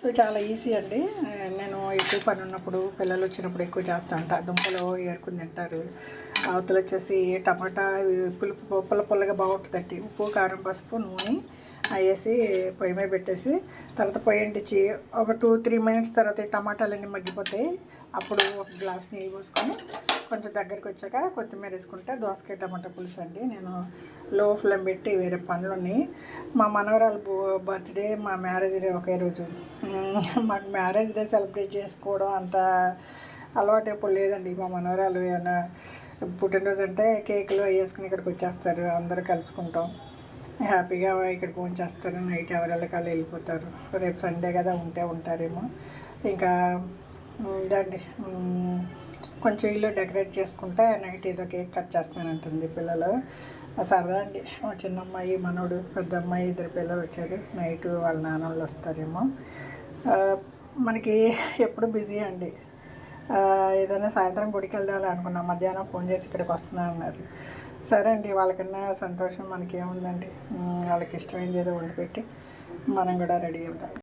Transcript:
So చాలా easy అండి. నేను ఎక్కువ పని ఉన్నప్పుడు పిల్లలు వచ్చినప్పుడు ఎక్కువ చేస్తూ ఉంటా. దుంపలు ఏరుకుని తింటారు. అవతల వచ్చేసి టమాటా పులుపు పుల్లగా బాగుంటుందండి. ఉప్పు, కారం, పసుపు, నూనె వేసి పొయ్యి మీద పెట్టేసి తర్వాత పొయ్యి అంటించి ఒక 2-3 మినిట్స్ తర్వాత టమాటాలన్నీ మగ్గిపోతాయి. అప్పుడు ఒక గ్లాస్ నీళ్ళు పోసుకొని కొంచెం దగ్గరికి వచ్చాక కొత్తిమీర వేసుకుంటే దోసకాయ టమాటా పులుసు అండి. నేను లో ఫ్లేమ్ పెట్టి వేరే పనులని మా మనవరాలు బర్త్డే మా మ్యారేజ్ డే ఒకే రోజు. మాకు మ్యారేజ్ డే సెలబ్రేట్ చేసుకోవడం అంత అలవాటు ఎప్పుడు లేదండి. మా మనవరాలు ఏమైనా పుట్టినరోజు అంటే కేకులు వేసుకుని ఇక్కడికి వచ్చేస్తారు, అందరూ కలుసుకుంటాం, హ్యాపీగా ఇక్కడ ఫోన్ చేస్తారు, నైట్ ఎవరెళ్ళ కాళ్ళు వెళ్ళిపోతారు. రేపు సండే కదా ఉంటే ఉంటారేమో. ఇంకా ఇదండి, కొంచెం ఇల్లు డెకరేట్ చేసుకుంటే నైట్ ఏదో కేక్ కట్ చేస్తానంటుంది పిల్లలు. సరదా అండి. చిన్న అమ్మాయి, మనోడు, పెద్ద అమ్మాయి, 2 పిల్లలు వచ్చారు. నైట్ వాళ్ళ నాన్న వాళ్ళు వస్తారేమో. మనకి ఎప్పుడు బిజీ అండి. ఏదైనా సాయంత్రం గుడికి వెళ్దాం అనుకున్నాం, మధ్యాహ్నం ఫోన్ చేసి ఇక్కడికి వస్తున్నా అన్నారు. సరే అండి, వాళ్ళకన్నా సంతోషం మనకేముందండి. వాళ్ళకి ఇష్టమైంది ఏదో వండి పెట్టి మనం కూడా రెడీ అవుతాం.